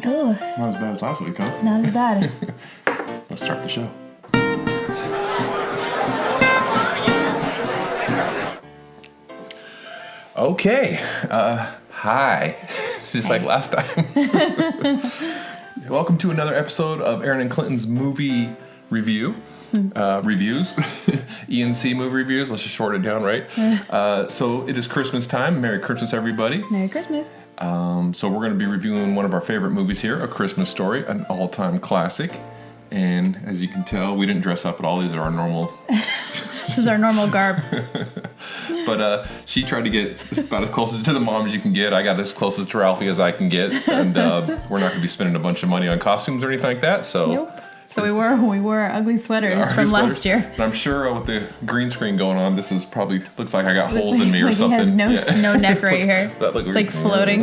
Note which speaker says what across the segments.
Speaker 1: Oh.
Speaker 2: Not as bad as last week, huh?
Speaker 1: Not as bad.
Speaker 2: Let's start the show. Okay. Hi. Just like last time. Welcome to another episode of Erin and Clinton's movie review. Reviews. E&C movie reviews. Let's just shorten it down, right? So it is Christmas time. Merry Christmas, everybody.
Speaker 1: Merry Christmas.
Speaker 2: So we're going to be reviewing one of our favorite movies here, A Christmas Story, an all-time classic. And as you can tell, we didn't dress up at all. These are our normal...
Speaker 1: This is our normal garb.
Speaker 2: But she tried to get about as close to the mom as you can get. I got as close to Ralphie as I can get. And we're not going to be spending a bunch of money on costumes or anything like that. So
Speaker 1: Nope. So we wore our ugly sweaters from last year.
Speaker 2: And I'm sure with the green screen going on, this is probably looks like I got holes in me or something.
Speaker 1: It has no neck right here. It's like floating.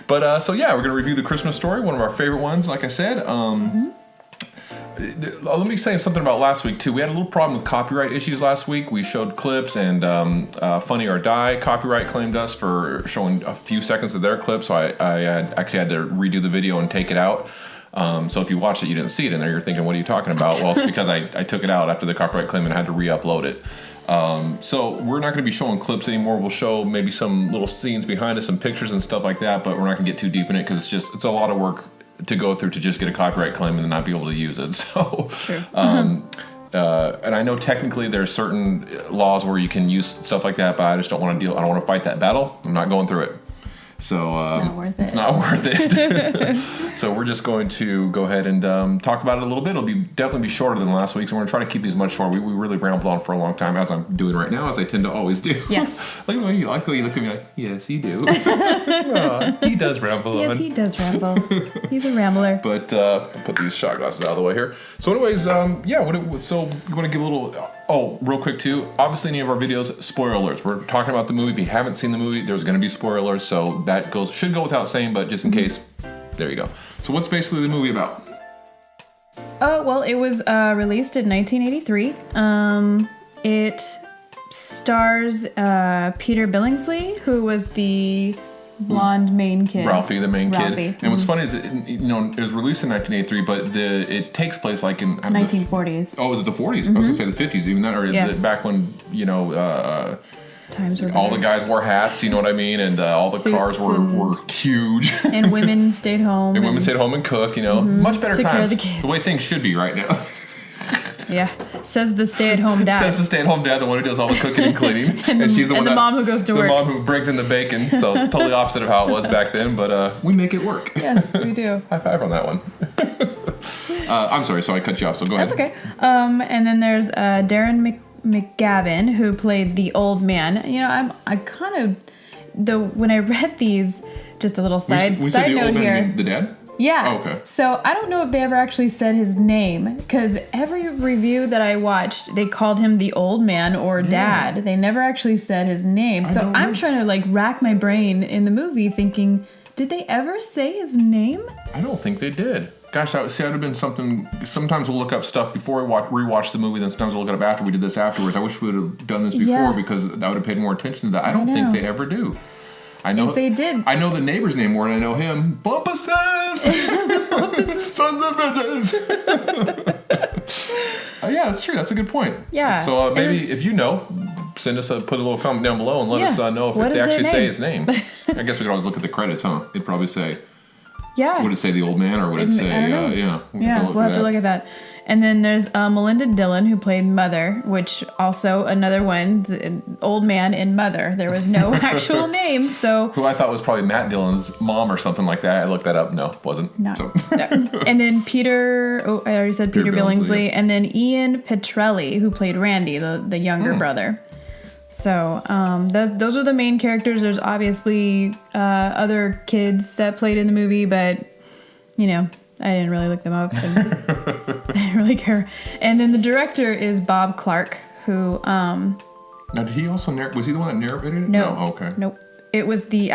Speaker 2: But so yeah, we're gonna review The Christmas Story, one of our favorite ones. Like I said, let me say something about last week too. We had a little problem with copyright issues last week. We showed clips, and Funny or Die copyright claimed us for showing a few seconds of their clip. So I actually had to redo the video and take it out. So if you watched it, you didn't see it in there. You're thinking, what are you talking about? Well, it's because I took it out after the copyright claim and I had to re-upload it. So we're not going to be showing clips anymore. We'll show maybe some little scenes behind us, some pictures and stuff like that, but we're not going to get too deep in it because it's a lot of work to go through to just get a copyright claim and then not be able to use it. So, and I know technically there's certain laws where you can use stuff like that, but I just don't want to I don't want to fight that battle. I'm not going through it. So it's not worth it. So we're just going to go ahead and talk about it a little bit. It'll definitely be shorter than last week, so we're going to try to keep these much shorter. We really rambled on for a long time, as I'm doing right now, as I tend to always do.
Speaker 1: Yes.
Speaker 2: Like the way you look at me like, yes, you do. He does ramble on.
Speaker 1: Yes, he does ramble. He's a rambler.
Speaker 2: But I'll put these shot glasses out of the way here. So anyways, so you want to give a little... Oh, real quick too, obviously any of our videos, spoiler alerts. We're talking about the movie. If you haven't seen the movie, there's going to be spoilers, so that should go without saying, but just in case, there you go. So what's basically the movie about?
Speaker 1: Oh, well, it was released in 1983. It stars Peter Billingsley, who was the blonde main kid.
Speaker 2: Ralphie, the main
Speaker 1: Ralphie.
Speaker 2: kid. And what's funny is, it was released in 1983, but it takes place like in...
Speaker 1: 1940s.
Speaker 2: Oh, was it the 40s? I was going to say the 50s, even that, or back when,
Speaker 1: times were
Speaker 2: all
Speaker 1: better.
Speaker 2: the guys wore hats, you know what I mean? And all the
Speaker 1: Suits
Speaker 2: cars were huge.
Speaker 1: And women stayed home.
Speaker 2: And women stayed home and cook, Much better
Speaker 1: Took
Speaker 2: times.
Speaker 1: care of the kids.
Speaker 2: The way things should be right now.
Speaker 1: Yeah. Says the stay-at-home dad.
Speaker 2: Says the stay-at-home dad, the one who does all the cooking and cleaning. and she's the
Speaker 1: mom who goes to work.
Speaker 2: The mom who brings in the bacon. So it's totally opposite of how it was back then, but we make it work.
Speaker 1: Yes, we do.
Speaker 2: High five on that one. I'm sorry, so I cut you off, so go ahead.
Speaker 1: That's okay. And then there's Darren McGavin, who played the old man. I kind of, when I read these, just a little side
Speaker 2: we said the
Speaker 1: note
Speaker 2: old
Speaker 1: here.
Speaker 2: Man, the dad?
Speaker 1: Yeah.
Speaker 2: Oh, okay.
Speaker 1: So I don't know if they ever actually said his name, because every review that I watched, they called him the old man or dad. They never actually said his name. So I'm trying to rack my brain in the movie thinking, did they ever say his name?
Speaker 2: I don't think they did. Gosh, that would have been something. Sometimes we'll look up stuff before we rewatch the movie, then sometimes we'll look it up after we did this afterwards. I wish we would have done this before because I would have paid more attention to that. I don't think they ever do. I know
Speaker 1: if they did.
Speaker 2: I know the neighbor's name more than I know him. Bumpasus! Sons of bitches! Yeah, that's true. That's a good point.
Speaker 1: Yeah.
Speaker 2: So maybe if you know, put a little comment down below and let us know if they actually say his name. I guess we could always look at the credits, huh? It'd probably say...
Speaker 1: Yeah.
Speaker 2: Would it say the old man or would it say,
Speaker 1: yeah, we'll have to look at that. And then there's Melinda Dillon, who played Mother, which also another one, old man in Mother. There was no actual name, so...
Speaker 2: Who I thought was probably Matt Dillon's mom or something like that. I looked that up. No, wasn't.
Speaker 1: No. And then I already said Peter Billingsley. And then Ian Petrelli, who played Randy, the younger brother. So those are the main characters. There's obviously other kids that played in the movie, but, I didn't really look them up. And I didn't really care. And then the director is Bob Clark, who... now,
Speaker 2: did he also was he the one that narrated it?
Speaker 1: No.
Speaker 2: Oh, okay.
Speaker 1: Nope. It was the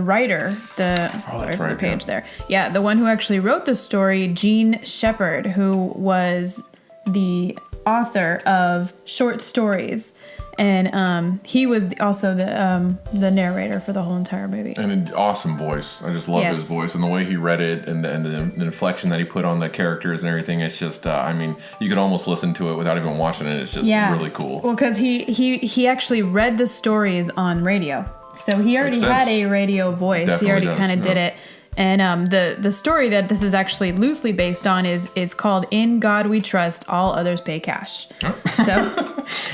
Speaker 1: writer, the page there. Yeah, the one who actually wrote the story, Gene Shepard, who was the author of short stories And he was also the narrator for the whole entire movie.
Speaker 2: And an awesome voice. I just love his voice and the way he read it and the inflection that he put on the characters and everything. It's just, I mean, you could almost listen to it without even watching it. It's just really cool.
Speaker 1: Well, because he actually read the stories on radio. So he already had a radio voice.
Speaker 2: Definitely
Speaker 1: he already kind of did it. And the story that this is actually loosely based on is called "In God We Trust, All Others Pay Cash." Oh. So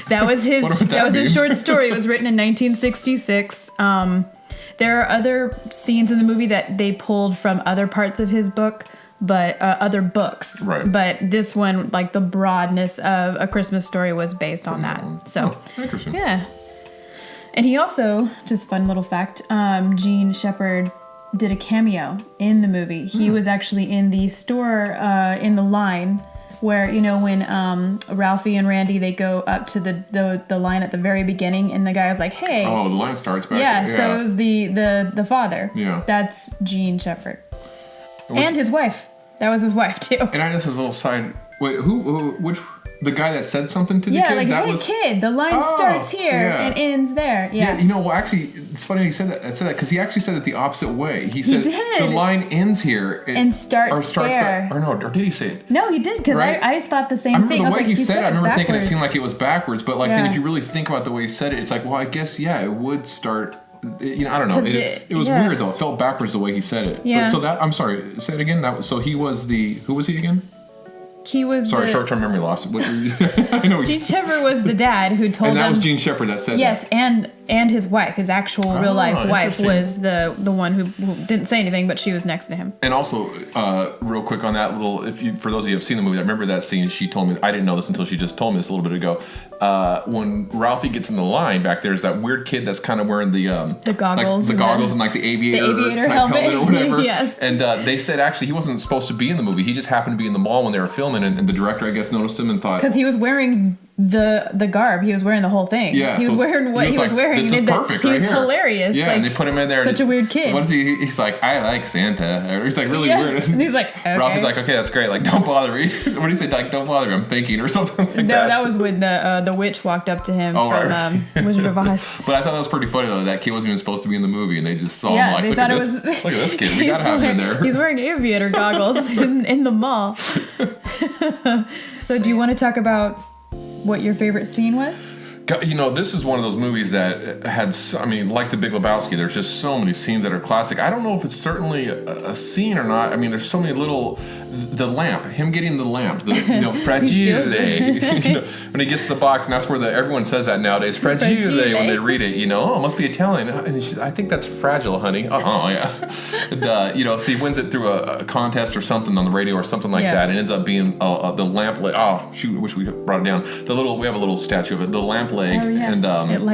Speaker 1: that was his short story. It was written in 1966. There are other scenes in the movie that they pulled from other parts of his book, but other books.
Speaker 2: Right.
Speaker 1: But this one, like the broadness of A Christmas Story, was based on that. So
Speaker 2: interesting.
Speaker 1: Yeah. And he also, just fun little fact, Gene Shepherd did a cameo in the movie. He was actually in the store, in the line where, you know, when Ralphie and Randy, they go up to the line at the very beginning and the guy was like, hey.
Speaker 2: Oh, the line starts back.
Speaker 1: Yeah, so it was the father.
Speaker 2: Yeah.
Speaker 1: That's Gene Shepherd. And his wife. That was his wife, too.
Speaker 2: And I just a little side. Wait, which... The guy that said something to the kid?
Speaker 1: Yeah, like, hey, kid, the line starts here and ends there. Yeah.
Speaker 2: You know, well, actually, it's funny he said that because he actually said it the opposite way. He said,
Speaker 1: did.
Speaker 2: The line ends here.
Speaker 1: And starts there.
Speaker 2: Or did he say it?
Speaker 1: No, he did, because I thought the same thing.
Speaker 2: I remember the way he said it, I remember thinking it
Speaker 1: backwards.
Speaker 2: seemed like it was backwards, but like then if you really think about the way he said it, it's like, well, I guess, it would start... You know, I don't know. It was weird, though. It felt backwards the way he said it.
Speaker 1: Yeah.
Speaker 2: But, so that... I'm sorry. Say it again. So he was the... Who was he again?
Speaker 1: He was
Speaker 2: short-term memory loss. I know.
Speaker 1: Gene Shepherd was the dad who told
Speaker 2: and that
Speaker 1: them.
Speaker 2: was Gene Shepherd that said
Speaker 1: yes,
Speaker 2: that.
Speaker 1: and his wife, his actual real-life wife,
Speaker 2: interesting.
Speaker 1: was the one who didn't say anything, but she was next to him.
Speaker 2: And also, real quick on that little, for those of you who have seen the movie, I remember that scene. She told me, I didn't know this until she just told me this a little bit ago. When Ralphie gets in the line back there's that weird kid that's kind of wearing the
Speaker 1: goggles,
Speaker 2: like, the goggles and like the aviator type helmet or whatever.
Speaker 1: Yes.
Speaker 2: And they said actually he wasn't supposed to be in the movie. He just happened to be in the mall when they were filming, and the director, I guess, noticed him and thought,
Speaker 1: because he was wearing the garb, he was wearing the whole thing.
Speaker 2: Yeah,
Speaker 1: he was wearing what he was wearing.
Speaker 2: This is perfect, right
Speaker 1: he's
Speaker 2: here.
Speaker 1: hilarious.
Speaker 2: Yeah,
Speaker 1: like,
Speaker 2: and they put him in there.
Speaker 1: Such a weird kid.
Speaker 2: What is he? He's like, I like Santa. Or he's like really weird.
Speaker 1: And he's like, okay.
Speaker 2: Ralphie's like, okay, that's great. Like, don't bother me. What do you say? Like, don't bother me. I'm thinking or something like that.
Speaker 1: No, that was when the witch walked up to him from Wizard of Oz.
Speaker 2: But I thought that was pretty funny though. That kid wasn't even supposed to be in the movie, and they just saw him like, look at this kid. We gotta have him in there.
Speaker 1: He's wearing aviator goggles in the mall. So, do you want to talk about what your favorite scene was?
Speaker 2: You know, this is one of those movies that had, like The Big Lebowski, there's just so many scenes that are classic. I don't know if it's certainly a scene or not. I mean, there's so many little, the lamp, him getting the lamp, fragile, when he gets the box, and that's where everyone says that nowadays, fragile, when they read it, it must be Italian. And I think that's fragile, honey. Yeah. And, so he wins it through a contest or something on the radio or something like that, and ends up being the lamp, oh, shoot, I wish we brought it down. We have a little statue of it, the lamp leg, and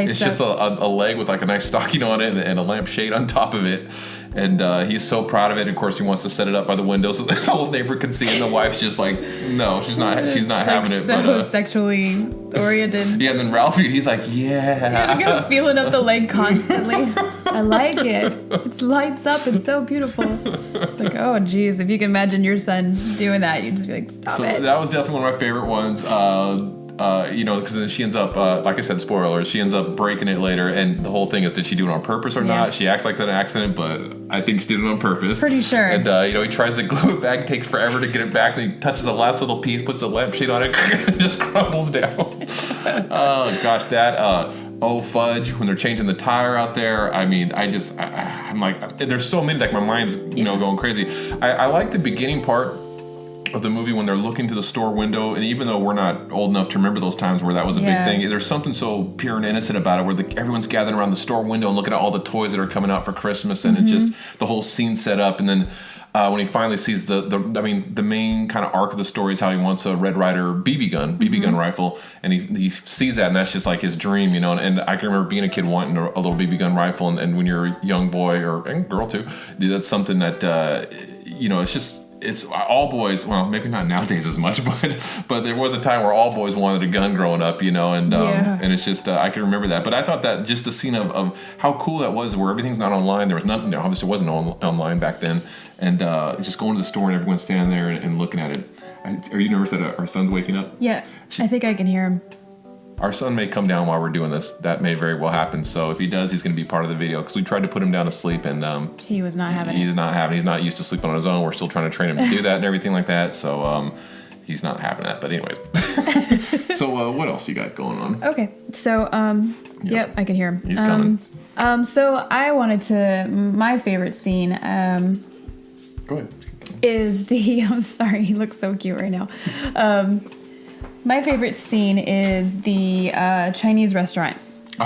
Speaker 2: it's just a leg with like a nice stocking on it and a lampshade on top of it, and he's so proud of it. Of course, he wants to set it up by the window so the whole neighbor can see it, and the wife's just like, no, she's not having it.
Speaker 1: So sexually oriented.
Speaker 2: Yeah, and then Ralphie, he's like, yeah.
Speaker 1: He's like feeling up the leg constantly. I like it. It lights up. It's so beautiful. It's like, oh, geez, if you can imagine your son doing that, you'd just be like, stop it.
Speaker 2: That was definitely one of my favorite ones. Because then she ends up, like I said, spoiler alert, she ends up breaking it later, and the whole thing is, did she do it on purpose or not? She acts like it's an accident, but I think she did it on purpose.
Speaker 1: Pretty sure.
Speaker 2: And, he tries to glue it back, takes forever to get it back, and he touches the last little piece, puts a lampshade on it, and just crumbles down. Oh, gosh, that, fudge, when they're changing the tire out there. I mean, I'm like, there's so many, like, my mind's, going crazy. I like the beginning part of the movie when they're looking to the store window, and even though we're not old enough to remember those times where that was a big thing, there's something so pure and innocent about it, where everyone's gathering around the store window and looking at all the toys that are coming out for Christmas, and it's just the whole scene set up. And then when he finally sees the main kind of arc of the story is how he wants a Red Ryder BB gun rifle, and he sees that, and that's just like his dream, and I can remember being a kid wanting a little BB gun rifle, and when you're a young boy and girl too, that's something that it's all boys. Well, maybe not nowadays as much, but there was a time where all boys wanted a gun growing up, and it's just I can remember that. But I thought that just the scene of how cool that was, where everything's not online. There was nothing. Obviously, wasn't online back then, and just going to the store and everyone's standing there and looking at it. Are you nervous that our son's waking up?
Speaker 1: Yeah, I think I can hear him.
Speaker 2: our son may come down while we're doing this. That may very well happen. So if he does, he's going to be part of the video because we tried to put him down to sleep and
Speaker 1: he was not having it.
Speaker 2: He's not used to sleeping on his own. We're still trying to train him to do that and everything like that. So he's not having that. But anyways, so what else you got going on?
Speaker 1: Okay, so yep, I can hear him.
Speaker 2: He's coming.
Speaker 1: So I wanted to my favorite scene.
Speaker 2: Go ahead.
Speaker 1: Is I'm sorry, he looks so cute right now. My favorite scene is the Chinese restaurant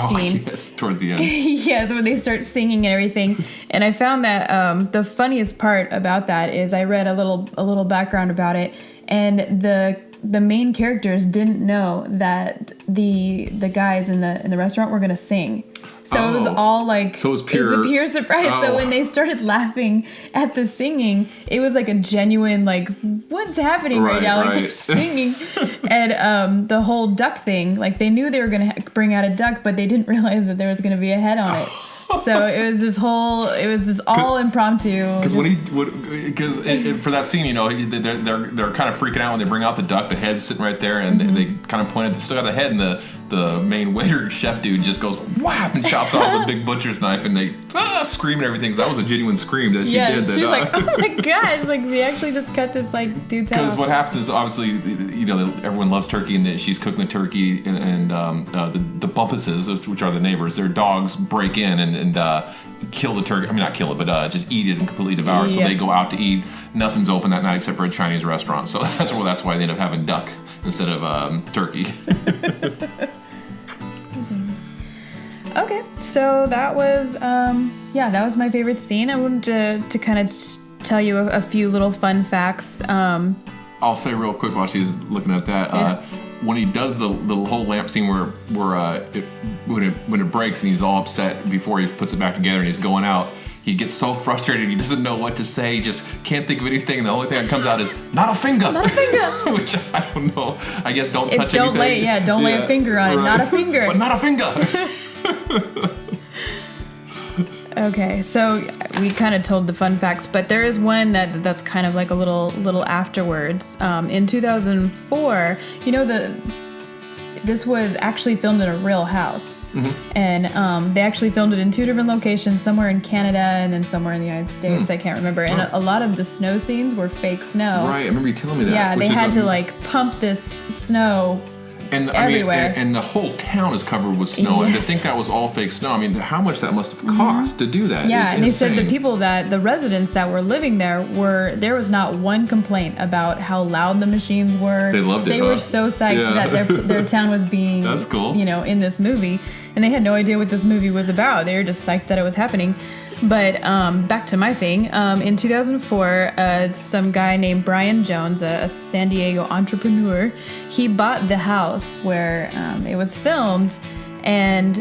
Speaker 1: scene.
Speaker 2: Yes, towards the end.
Speaker 1: Yes, when they start singing and everything. And I found that the funniest part about that is I read a little background about it, and the main characters didn't know that the guys in the restaurant were gonna sing. So it was all like,
Speaker 2: so it was
Speaker 1: a pure surprise. So when they started laughing at the singing, it was like a genuine, like, what's happening right now? Like, they're singing. And the whole duck thing, like, they knew they were going to bring out a duck, but they didn't realize that there was going to be a head on it. So it was this all impromptu.
Speaker 2: Because for that scene, they're kind of freaking out when they bring out the duck. The head's sitting right there, and they kind of pointed. They still got the head, and the main waiter chef dude just goes whap and chops off the big butcher's knife, and they scream and everything. So that was a genuine scream that she did.
Speaker 1: She's like, oh my gosh, like they actually just cut this like dude's head off.
Speaker 2: Because what happens is obviously everyone loves turkey, and she's cooking the turkey, and the Bumpuses, which are the neighbors, their dogs break in and kill the turkey. I mean, not kill it, but just eat it and completely devour it. So they go out to eat. Nothing's open that night except for a Chinese restaurant. So that's why they end up having duck instead of turkey.
Speaker 1: Okay, so that was that was my favorite scene. I wanted to kind of tell you a few little fun facts.
Speaker 2: I'll say real quick while she's looking at that. When he does the whole lamp scene where when it breaks and he's all upset before he puts it back together and he's going out, he gets so frustrated he doesn't know what to say. He just can't think of anything, and the only thing that comes out is "not a finger," which I don't know. I guess don't touch anything.
Speaker 1: Don't lay a finger on it. Not a finger.
Speaker 2: But not a finger.
Speaker 1: Okay, so we kind of told the fun facts, but there is one that's kind of like a little afterwards. In 2004, this was actually filmed in a real house, and they actually filmed it in two different locations, somewhere in Canada and then somewhere in the United States. I can't remember. And a lot of the snow scenes were fake snow.
Speaker 2: Right, I remember you telling me that.
Speaker 1: Yeah, they had to like pump this snow.
Speaker 2: And
Speaker 1: everywhere.
Speaker 2: And the whole town is covered with snow, and to think that was all fake snow, I mean, how much that must have cost to do that?
Speaker 1: Yeah, and
Speaker 2: insane.
Speaker 1: they said the residents that were living there there was not one complaint about how loud the machines were.
Speaker 2: They loved it.
Speaker 1: They were so psyched that their town was being,
Speaker 2: that's cool.
Speaker 1: In this movie, and they had no idea what this movie was about. They were just psyched that it was happening. But back to my thing. In 2004, some guy named Brian Jones, a San Diego entrepreneur, he bought the house where it was filmed, and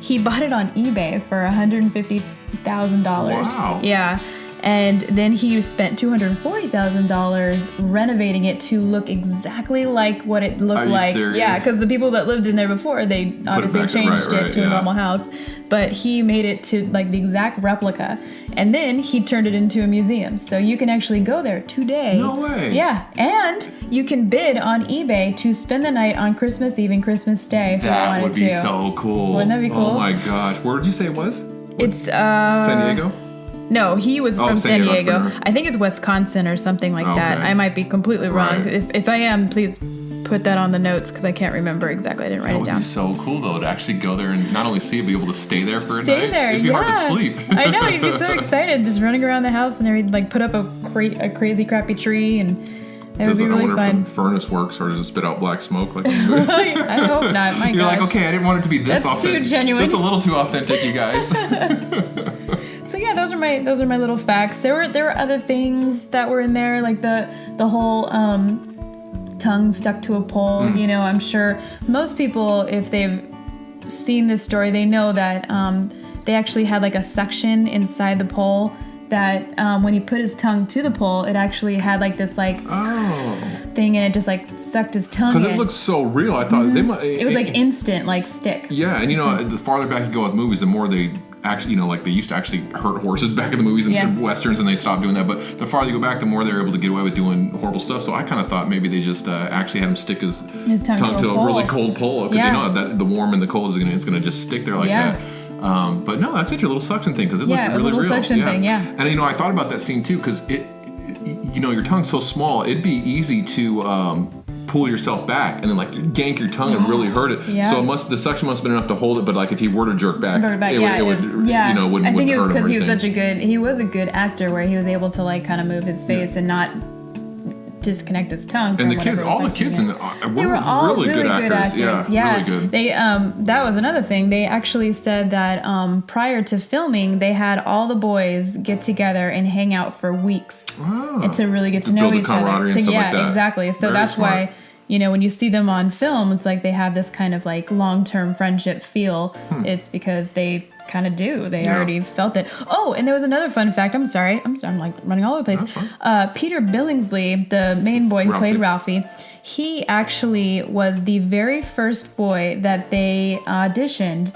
Speaker 1: he bought it on eBay for $150,000.
Speaker 2: Wow.
Speaker 1: Yeah. And then he spent $240,000 renovating it to look exactly like what it looked like.
Speaker 2: Serious?
Speaker 1: Yeah, because the people that lived in there before, they obviously changed it to a normal house. But he made it to like the exact replica. And then he turned it into a museum. So you can actually go there today.
Speaker 2: No way.
Speaker 1: Yeah. And you can bid on eBay to spend the night on Christmas Eve and Christmas Day if you wanted to.
Speaker 2: That would be so cool.
Speaker 1: Wouldn't that be cool?
Speaker 2: Oh my gosh. Where did you say it was?
Speaker 1: It's
Speaker 2: San Diego?
Speaker 1: No, he was from San Diego. I think it's Wisconsin or something like that. I might be completely wrong.
Speaker 2: Right.
Speaker 1: If I am, please put that on the notes because I can't remember exactly. I didn't write it down.
Speaker 2: That would be so cool though to actually go there and not only see it, but be able to stay there for a night.
Speaker 1: Stay there,
Speaker 2: It'd be hard to sleep.
Speaker 1: I know, you'd be so excited just running around the house and everything. Like put up a crazy crappy tree and it would be really fun.
Speaker 2: I wonder if the furnace works or does it spit out black smoke? Like
Speaker 1: I hope not. My
Speaker 2: You're
Speaker 1: gosh.
Speaker 2: like, okay, I didn't want it to be this
Speaker 1: That's
Speaker 2: authentic.
Speaker 1: too genuine.
Speaker 2: That's a little too authentic, you guys.
Speaker 1: So yeah, those are my little facts. There were other things that were in there, like the whole tongue stuck to a pole. I'm sure most people, if they've seen this story, they know that they actually had like a suction inside the pole that when he put his tongue to the pole, it actually had like this like thing and it just like sucked his tongue in.
Speaker 2: Because it looked so real. I thought they might.
Speaker 1: It was like instant, like stick.
Speaker 2: Yeah, and the farther back you go with movies, the more they actually, like they used to actually hurt horses back in the movies instead of westerns, and they stopped doing that. But the farther you go back, the more they're able to get away with doing horrible stuff. So I kind of thought maybe they just actually had him stick his tongue to a really cold pole, because that the warm and the cold it's gonna just stick there like that. But no, that's your little suction thing, because it looked really real.
Speaker 1: Suction thing,
Speaker 2: And I thought about that scene too, because your tongue's so small, it'd be easy to pull yourself back and then like yank your tongue and really hurt it. So the suction must have been enough to hold it, but like if he were to jerk back, it would wouldn't
Speaker 1: I think it was
Speaker 2: because
Speaker 1: he was a good actor where he was able to like kind of move his face and not disconnect his tongue.
Speaker 2: And all the kids were really good actors. Yeah, really good.
Speaker 1: They that was another thing. They actually said that prior to filming, they had all the boys get together and hang out for weeks and to really get to know each other. Exactly. So that's why. When you see them on film, it's like they have this kind of like long-term friendship feel. It's because they kind of do. They already felt it. Oh, and there was another fun fact. I'm sorry. I'm like running all over the place. Peter Billingsley, the main boy who played Ralphie, he actually was the very first boy that they auditioned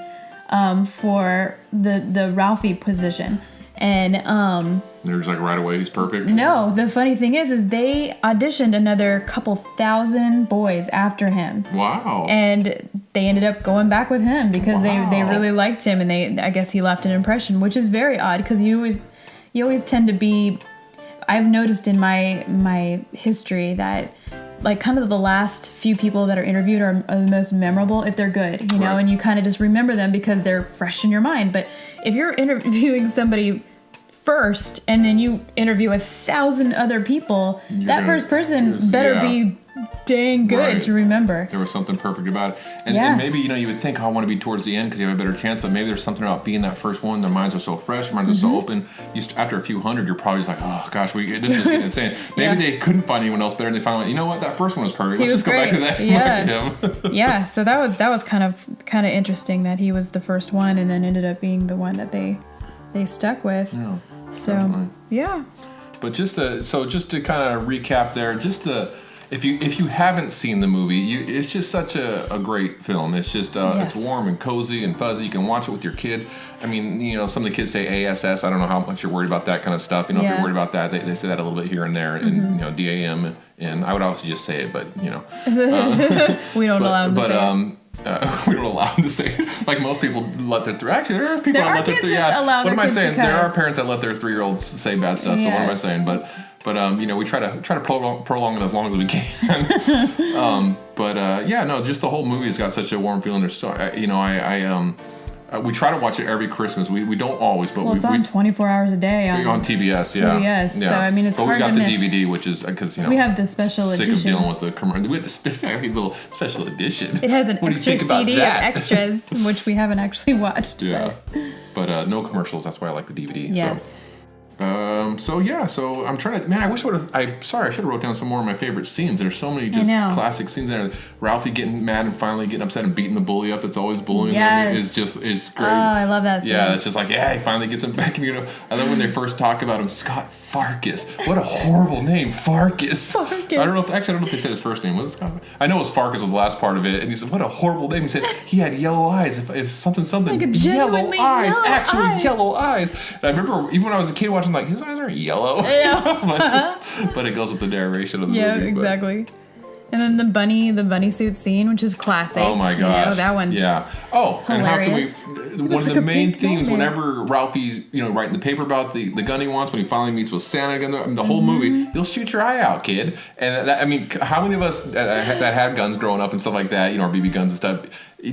Speaker 1: for the Ralphie position. And
Speaker 2: they're just like right away he's perfect.
Speaker 1: No, the funny thing is they auditioned another couple thousand boys after him.
Speaker 2: Wow.
Speaker 1: And they ended up going back with him because they really liked him, and I guess he left an impression, which is very odd because you always tend to be. I've noticed in my history that like kind of the last few people that are interviewed are the most memorable if they're good, know, and you kind of just remember them because they're fresh in your mind. But if you're interviewing somebody first and then you interview 1,000 other people, that first person better be dang good to remember.
Speaker 2: There was something perfect about it. And maybe, you would think, I want to be towards the end because you have a better chance, but maybe there's something about being that first one. Their minds are so fresh, their minds are so open. After a few hundred, you're probably just like, oh gosh, this is getting insane. Maybe they couldn't find anyone else better, and they finally went, you know what, that first one was perfect. Let's just go back to that.
Speaker 1: Yeah. So that was kind of interesting that he was the first one and then ended up being the one that they stuck with.
Speaker 2: Yeah.
Speaker 1: So
Speaker 2: definitely. But just to kind of recap there, if you haven't seen the movie, it's just such a great film. It's just it's warm and cozy and fuzzy. You can watch it with your kids. I mean, some of the kids say ASS. I don't know how much you're worried about that kind of stuff. If you're worried about that, they say that a little bit here and there. And DAM, and I would obviously just say it, but
Speaker 1: we don't allow them to say it.
Speaker 2: We don't allow them to say it. Like most people let their actually there are people that let their what am I saying? There are parents that let their 3-year-olds say bad stuff. So what am I saying? But we try to prolong it as long as we can. Just the whole movie has got such a warm feeling. There's so we try to watch it every Christmas. We don't always, but
Speaker 1: it's on 24 hours a day on
Speaker 2: TBS.
Speaker 1: TBS. So I mean, it's hard to miss.
Speaker 2: But we got the DVD, which is because
Speaker 1: we have the special edition.
Speaker 2: Sick of dealing with the commercial. We have the little special edition.
Speaker 1: It has an extra CD of extras, which we haven't actually watched.
Speaker 2: Yeah, but no commercials. That's why I like the DVD.
Speaker 1: Yes.
Speaker 2: So I'm trying to. Man, I should have wrote down some more of my favorite scenes. There's so many just classic scenes there. Ralphie getting mad and finally getting upset and beating the bully up that's always bullying him. It's great. Oh,
Speaker 1: I love that scene.
Speaker 2: Yeah, it's just like, he finally gets him back. And, I love when they first talk about him, Scott Farkas. What a horrible name, Farkas. I don't know if they said his first name. What was Scott? I know it was Farkas was the last part of it. And he said, what a horrible name. He said he had yellow eyes. If something,
Speaker 1: like
Speaker 2: yellow eyes. Yellow eyes. And I remember even when I was a kid watching, like, his eyes aren't yellow.
Speaker 1: Yeah.
Speaker 2: but it goes with the narration of the movie.
Speaker 1: Yeah, exactly. And then the bunny suit scene, which is classic.
Speaker 2: Oh my gosh.
Speaker 1: That one's
Speaker 2: hilarious. And how can we? One of the main themes whenever Ralphie's writing the paper about the gun he wants, when he finally meets with Santa again, the whole movie, you'll shoot your eye out, kid. And how many of us that had guns growing up and stuff like that, our BB guns and stuff.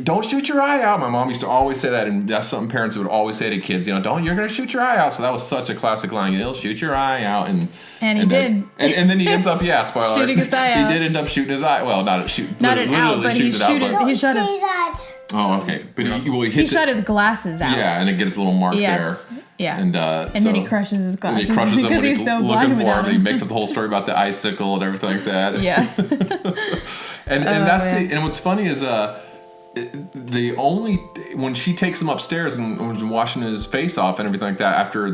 Speaker 2: Don't shoot your eye out. My mom used to always say that, and that's something parents would always say to kids. You're gonna shoot your eye out. So that was such a classic line. He'll shoot your eye out, and
Speaker 1: he did.
Speaker 2: And then he ends up, spoiler.
Speaker 1: Shooting his eye out.
Speaker 2: He did end up shooting his eye. Well, not
Speaker 1: out, but he shot his.
Speaker 2: Oh, okay. But
Speaker 1: he shot his glasses out.
Speaker 2: Yeah, and it gets a little mark there.
Speaker 1: Yeah.
Speaker 2: And
Speaker 1: then he crushes his glasses.
Speaker 2: And he crushes them when he's
Speaker 1: so
Speaker 2: looking for him. He makes up the whole story about the icicle and everything like that.
Speaker 1: Yeah.
Speaker 2: and that's and what's funny is when she takes him upstairs and was washing his face off and everything like that after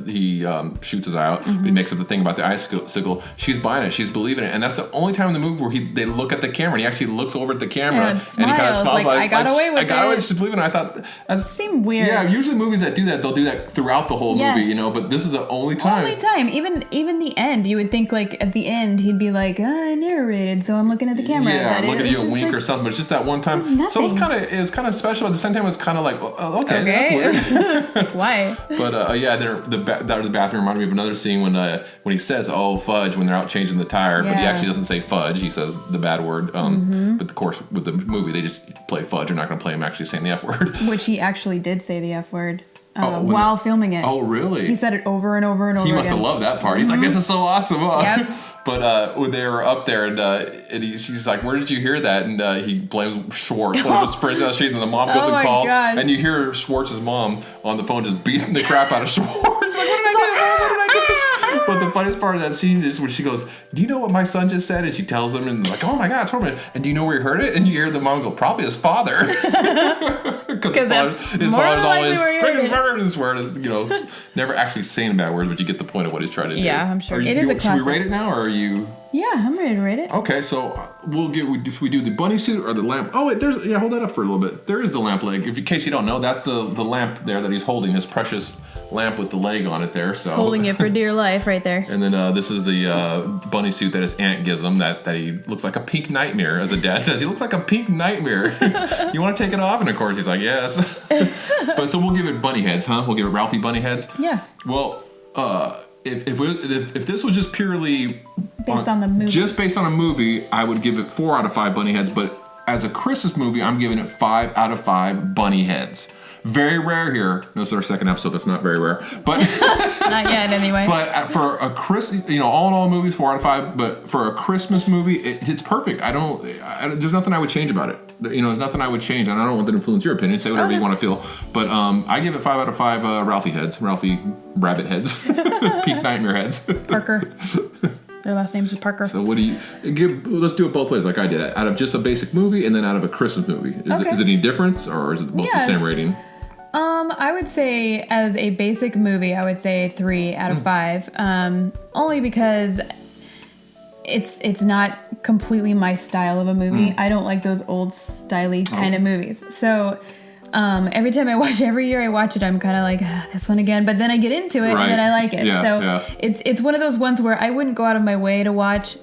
Speaker 2: he shoots his eye out, but he makes up the thing about the icicle. She's buying it, she's believing it, and that's the only time in the movie where they look at the camera and he actually looks over at the camera
Speaker 1: and
Speaker 2: he kind of smiles
Speaker 1: I got away with it.
Speaker 2: I got away. She's believing it. I thought that
Speaker 1: seemed weird.
Speaker 2: Yeah, usually movies that do that, they'll do that throughout the whole movie, you know. But this is the only time.
Speaker 1: Even the end, you would think like at the end he'd be like, I narrated, so I'm looking at the camera.
Speaker 2: Yeah,
Speaker 1: but
Speaker 2: looking at you a wink
Speaker 1: like,
Speaker 2: or something. But it's just that one time. So it's kind of special. At the same time, it's kind of like, okay, that's weird.
Speaker 1: Why? But
Speaker 2: the bathroom reminded me of another scene when he says, "Oh, fudge," when they're out changing the tire, but he actually doesn't say fudge. He says the bad word. But of course, with the movie, they just play fudge. They're not going to play him actually saying the F word.
Speaker 1: Which he actually did say the F word. While filming it.
Speaker 2: Oh, really?
Speaker 1: He said it over and over and over again.
Speaker 2: He must have loved that part. He's like, this is so awesome.
Speaker 1: Yep.
Speaker 2: But when they were up there, and she's like, where did you hear that? And he blames Schwartz, one of his friends on the street, and the mom goes and calls.
Speaker 1: Gosh.
Speaker 2: And you hear Schwartz's mom on the phone just beating the crap out of Schwartz. Like, what did I do? What did I do? But the funniest part of that scene is when she goes, do you know what my son just said? And she tells him, and like, oh my God, it's horrible. And do you know where he heard it? And you hear the mom go, probably his father. Because his father's always freaking bird and swearing, never actually saying a bad word, but you get the point of what he's trying to do.
Speaker 1: Yeah, I'm sure. It is a classic.
Speaker 2: Should we rate it now, or are you?
Speaker 1: Yeah, I'm ready to rate it.
Speaker 2: Okay, so should we do the bunny suit or the lamp? Oh wait, hold that up for a little bit. There is the lamp leg. In case you don't know, that's the lamp there that he's holding, his precious lamp with the leg on it there. So
Speaker 1: he's holding it for dear life right there.
Speaker 2: And then this is the bunny suit that his aunt gives him that he looks like a pink nightmare, as a dad says. He looks like a pink nightmare. You want to take it off? And of course he's like, yes. But so we'll give it bunny heads, huh? We'll give it Ralphie bunny heads.
Speaker 1: Yeah.
Speaker 2: Well, if this was just purely
Speaker 1: based on the movie,
Speaker 2: just based on a movie, I would give it 4 out of 5 bunny heads. But as a Christmas movie, I'm giving it 5 out of 5 bunny heads. Very rare here. This is our second episode. That's not very rare, but
Speaker 1: not yet anyway.
Speaker 2: But for a Christmas, all in all, movies 4 out of 5. But for a Christmas movie, it's perfect. There's nothing I would change about it. There's nothing I would change, and I don't want that to influence your opinion. Say whatever you want to feel. But I give it 5 out of 5 Ralphie rabbit heads, pink nightmare heads.
Speaker 1: Parker. Their last names is Parker.
Speaker 2: So what do you give? Let's do it both ways, like I did. Out of just a basic movie, and then out of a Christmas movie. Is it any difference, or is it both the same rating?
Speaker 1: I would say as a basic movie, I would say 3 out of 5. Only because it's not completely my style of a movie. I don't like those old styly kind of movies. So every year I watch it, I'm kind of like, this one again. But then I get into it and then I like it. It's one of those ones where I wouldn't go out of my way to watch.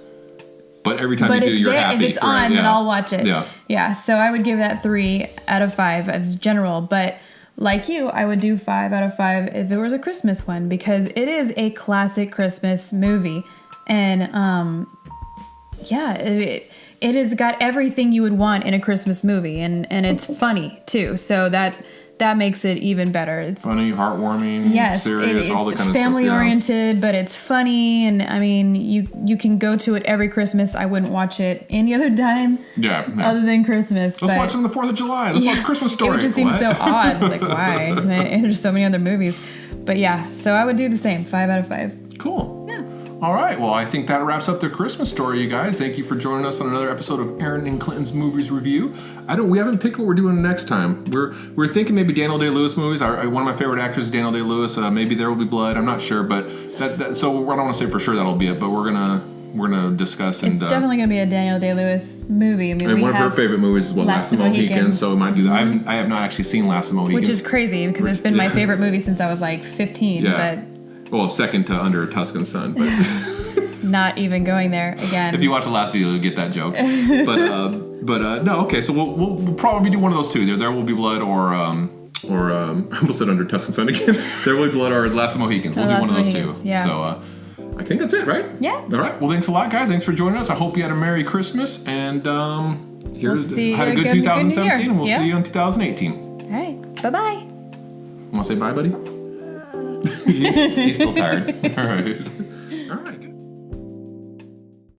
Speaker 2: But every time you do, you're happy.
Speaker 1: If it's on, then I'll watch it. Yeah. So I would give that 3 out of 5 as general. But like you, I would do 5 out of 5 if it was a Christmas one, because it is a classic Christmas movie. And it has got everything you would want in a Christmas movie, and it's funny too. So that makes it even better. It's
Speaker 2: funny, heartwarming, serious, all the kind of stuff. It's family oriented,
Speaker 1: but it's funny, and I mean, you can go to it every Christmas. I wouldn't watch it any other time. Other than Christmas.
Speaker 2: Let's watch it on the 4th of July. Let's watch Christmas Story.
Speaker 1: It would just seem so odd. It's like, why? There's so many other movies. But yeah, so I would do the same. 5 out of 5.
Speaker 2: Cool. Yeah. All right, well, I think that wraps up the Christmas Story, you guys. Thank you for joining us on another episode of Erin and Clinton's Movies Review. We haven't picked what we're doing next time. We're thinking maybe Daniel Day-Lewis movies. One of my favorite actors is Daniel Day-Lewis. Maybe There Will Be Blood. I'm not sure, but so I don't want to say for sure that'll be it, but we're gonna discuss. It's
Speaker 1: definitely gonna be a Daniel Day-Lewis movie. I mean,
Speaker 2: one of her favorite movies is Last of the Mohicans, so we might do that. I have not actually seen Last of the Mohicans,
Speaker 1: which is crazy because it's been my favorite movie since I was like 15.
Speaker 2: Yeah. Well, second to Under a Tuscan Sun, but.
Speaker 1: Not even going there again.
Speaker 2: If you watch the last video, you'll get that joke. But no, okay. So we'll probably do one of those two. There Will Be Blood, or I almost said Under Tuscan Sun again. There Will Be Blood or Last of the Mohicans. We'll do one of those two.
Speaker 1: Yeah.
Speaker 2: So I think that's it, right?
Speaker 1: Yeah.
Speaker 2: All right. Well, thanks a lot, guys. Thanks for joining us. I hope you had a Merry Christmas, and had a good 2017, and we'll see you in 2018.
Speaker 1: All right. Bye-bye.
Speaker 2: Want to say bye, buddy? He's still tired. All right. All right.